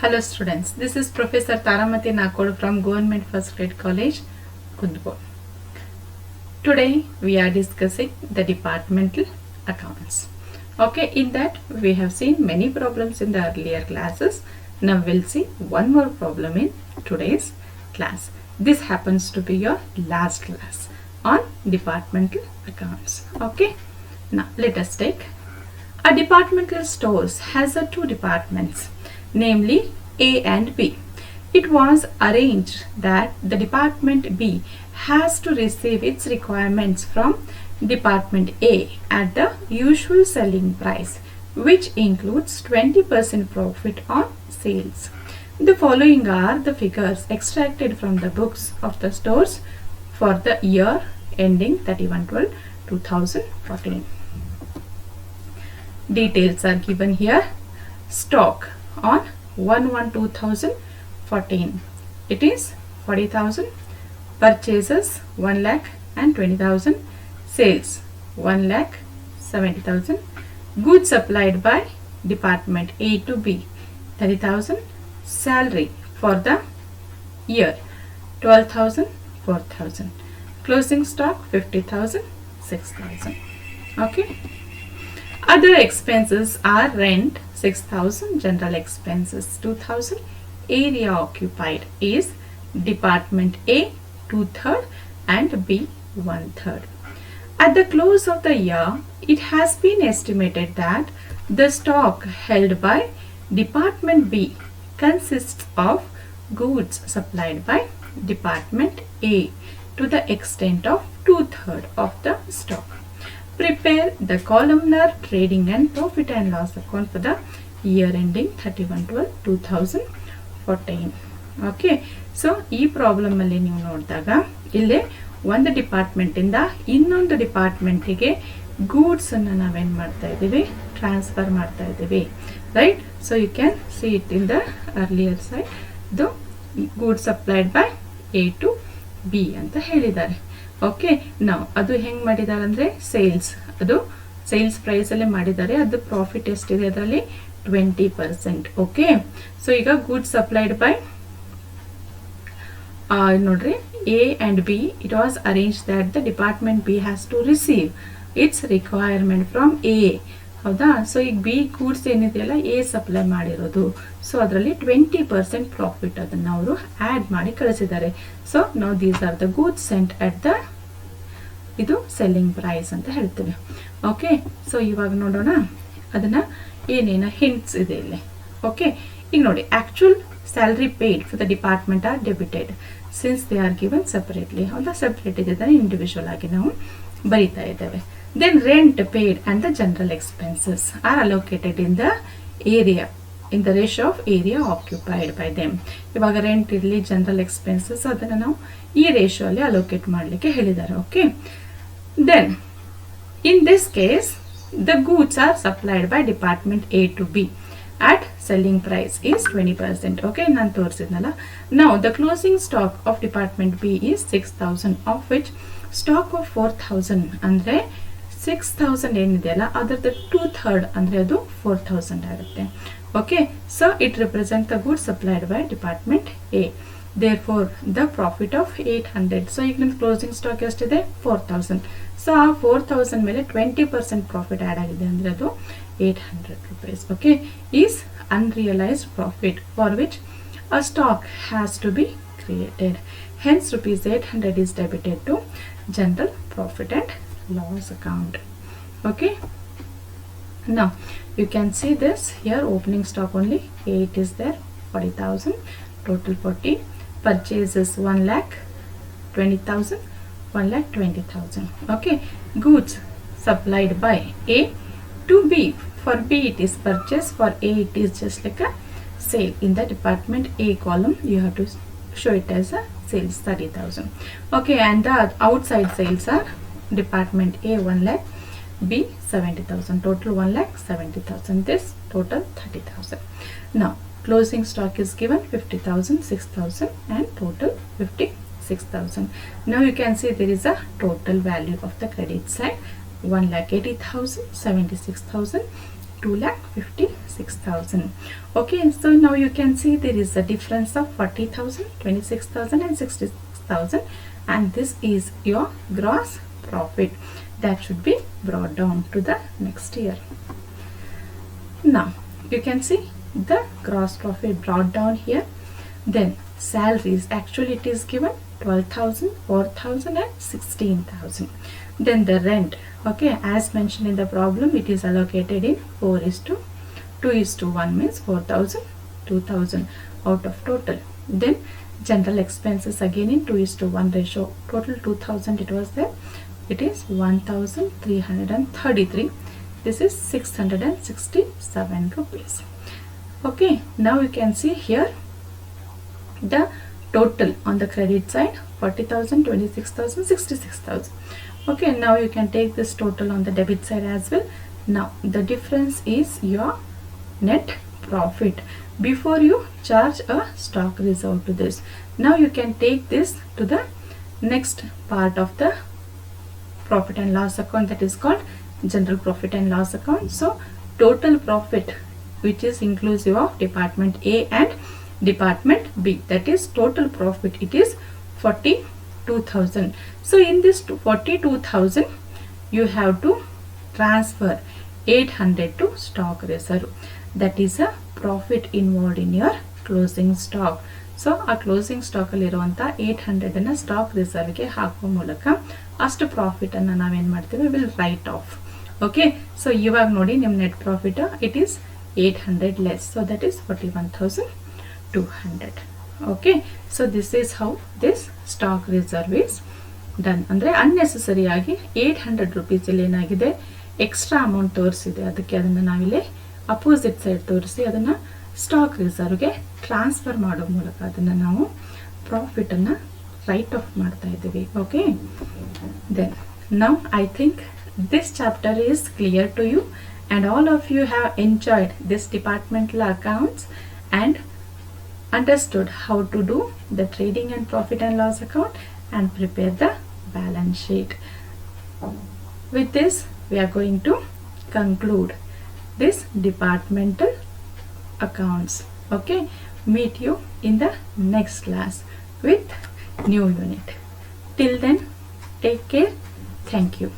Hello students, this is Professor Taramati Nakod from Government First Grade College, Kundgod. Today we are discussing the departmental accounts. Okay, in that we have seen many problems in the earlier classes. Now we'll see one more problem in today's class. This happens to be your last class on departmental accounts. Okay, now let us take a departmental stores has two departments, namely A and B. It was arranged that the department B has to receive its requirements from department A at the usual selling price, which includes 20% profit on sales. The following are the figures extracted from the books of the stores for the year ending 31/12/2014. Details are given here. Stock on 1/1/2014, it is 40,000. Purchases 1,20,000. Sales 1,70,000. Goods supplied by department A to B 30,000. Salary for the year 12,000, 4,000. Closing stock 50,000, 6,000. Okay. Other expenses are rent 6,000, general expenses 2,000, area occupied is department A 2/3 and B 1/3. At the close of the year, it has been estimated that the stock held by department B consists of goods supplied by department A to the extent of 2/3 of the stock. Prepare the columnar trading and profit and loss account for the year ending 31/12/2014. Okay, so ಈ ಪ್ರಾಬ್ಲಮಲ್ಲಿ ನೀವು ನೋಡಿದಾಗ ಇಲ್ಲೇ ಒಂದು ಡಿಪಾರ್ಟ್ಮೆಂಟಿಂದ ಇನ್ನೊಂದು ಡಿಪಾರ್ಟ್ಮೆಂಟಿಗೆ ಗೂಡ್ಸನ್ನು ನಾವೇನು ಮಾಡ್ತಾ ಇದ್ದೀವಿ, transfer ಮಾಡ್ತಾ ಇದ್ದೀವಿ, right. So you can see it in the earlier side. ಇದು goods supplied by A to B ಅಂತ ಹೇಳಿದ್ದಾರೆ. ಓಕೆ, ನಾವು ಅದು ಹೆಂಗೆ ಮಾಡಿದ್ದಾರೆ ಅಂದರೆ ಅದು ಸೇಲ್ಸ್ ಪ್ರೈಸಲ್ಲೇ ಮಾಡಿದ್ದಾರೆ. ಅದು ಪ್ರಾಫಿಟ್ ಎಷ್ಟಿದೆ ಅದರಲ್ಲಿ 20%. ಓಕೆ, ಸೊ ಈಗ ಗೂಡ್ಸ್ ಸಪ್ಲೈಡ್ ಬೈ ನೋಡ್ರಿ A and B, it was arrange that the department B has to receive its requirement from A. ಹೌದಾ? ಸೊ ಈಗ ಬಿ ಗೂಡ್ಸ್ ಏನಿದೆಯಲ್ಲ ಎ ಸಪ್ಲೈ ಮಾಡಿರೋದು, ಸೊ ಅದರಲ್ಲಿ 20% ಪ್ರಾಫಿಟ್ ಅದನ್ನು ಅವರು ಆ್ಯಡ್ ಮಾಡಿ ಕಳಿಸಿದ್ದಾರೆ. ಸೊ ನಾವು these are the goods scent at the ಇದು ಸೆಲ್ಲಿಂಗ್ ಪ್ರೈಸ್ ಅಂತ ಹೇಳ್ತೀವಿ. ಓಕೆ, ಸೊ ಇವಾಗ ನೋಡೋಣ ಅದನ್ನು ಏನೇನು ಹಿಂಟ್ಸ್ ಇದೆ ಇಲ್ಲಿ. ಓಕೆ, ಈಗ ನೋಡಿ, actual salary paid for the department are debited since they are given separately. ಹೌದಾ? ಸಪರೇಟ್ ಇದೆ, ಇಂಡಿವಿಜುವಲ್ ಆಗಿ ನಾವು ಬರೀತಾ ಇದ್ದೇವೆ. Then rent paid and the general expenses are allocated in the area in the ratio of area occupied by them. ಇವಾಗ rent ಇರಲಿ, general expenses, ಅದನ್ನು ನಾವು ಈ ರೇಷಿಯೋ ಅಲ್ಲಿ ಅಲೋಕೇಟ್ ಮಾಡಲಿಕ್ಕೆ ಹೇಳಿದ್ದಾರೆ. Okay, then in this case the goods are supplied by department A to B at selling price is 20%. okay, nan torsidnala. Now the closing stock of department B is 6,000, of which stock of 4,000 andre 6,000 ಏನಿದೆಯಲ್ಲ ಅದರದ 2/3 ಅಂದರೆ ಅದು 4,000 ಆಗುತ್ತೆ. Okay, so it represent the good supplied by department A. therefore the profit of 800. So ಈಗ ನಿಮ್ಮ closing stock ಎಷ್ಟಿದೆ? 4,000. So ಆ 4,000 ಮೇಲೆ 20% ಪ್ರಾಫಿಟ್ ಆ್ಯಡ್ ಆಗಿದೆ ಅಂದರೆ ಅದು 800 rupees. Okay, is unrealised profit for which a stock has to be created. Hence ₹800 is debited to general profit and loss account. Okay, now you can see this here, opening stock only 8 is there, 40,000, total 40. Purchases 1,20,000, 1,20,000. okay, goods supplied by A to B. For B it is purchase, for A it is just like a sale. In the department A column you have to show it as a sales, 30,000. okay, and the outside sales are department A 1 lakh, B 70,000, total 1,70,000, this total 30,000. now closing stock is given 50,000, 6,000 and total 56,000. now you can see there is a total value of the credit side 1,80,000, 76,000, 2,56,000. Okay, so now you can see there is a difference of 40,000, 26,000 and 66,000, and this is your gross profit that should be brought down to the next year. Now you can see the gross profit brought down here. Then salaries, actually it is given 12,000, 4,000 and 16,000. Then the rent, okay, as mentioned in the problem, it is allocated in 4:2:1 means 4,000, 2,000 out of total. Then general expenses again in 2:1 ratio, total 2,000 it was there, it is 1,333. This is 667 rupees. Okay, now you can see here the total on the credit side 40,000, 26,000, 66,000. Okay, now you can take this total on the debit side as well. Now the difference is your net profit before you charge a stock reserve to this. Now you can take this to the next part of the profit and loss account, that is called general profit and loss account. So total profit, which is inclusive of department A and department B, that is total profit, it is 42,000. So in this 42,000 you have to transfer 800 to stock reserve. That is a profit involved in your closing stock. So ಆ closing ಸ್ಟಾಕಲ್ಲಿ ಇರುವಂಥ 800 stock ರಿಸರ್ವ್ಗೆ ಹಾಕುವ ಮೂಲಕ ಅಷ್ಟು ಪ್ರಾಫಿಟನ್ನು ನಾವೇನು ಮಾಡ್ತೀವಿ, will write of. Okay, so ಇವಾಗ ನೋಡಿ ನಿಮ್ಮ net profit it is 800 less, so that is 41,200. Okay, so this is how this stock reserve is done. ಅಂದರೆ ಅನ್ನೆಸೆಸರಿಯಾಗಿ 800 ರುಪೀಸಲ್ಲಿ ಏನಾಗಿದೆ, ಎಕ್ಸ್ಟ್ರಾ ಅಮೌಂಟ್ ತೋರಿಸಿದೆ, ಅದಕ್ಕೆ ಅದನ್ನು ನಾವಿಲ್ಲಿ ಅಪೋಸಿಟ್ ಸೈಡ್ ತೋರಿಸಿ ಅದನ್ನು ಸ್ಟಾಕ್ ರಿಸರ್ವ್ಗೆ ಟ್ರಾನ್ಸ್ಫರ್ ಮಾಡೋ ಮೂಲಕ ಅದನ್ನು ನಾವು ಪ್ರಾಫಿಟನ್ನು ರೈಟ್ ಆಫ್ ಮಾಡ್ತಾ ಇದ್ದೀವಿ. Okay, then now I think this chapter is clear to you and all of you have enjoyed this departmental accounts and understood how to do the trading and profit and loss account and prepare the balance sheet. With this we are going to conclude this departmental accounts. Okay, meet you in the next class with new unit. Till then, take care. Thank you.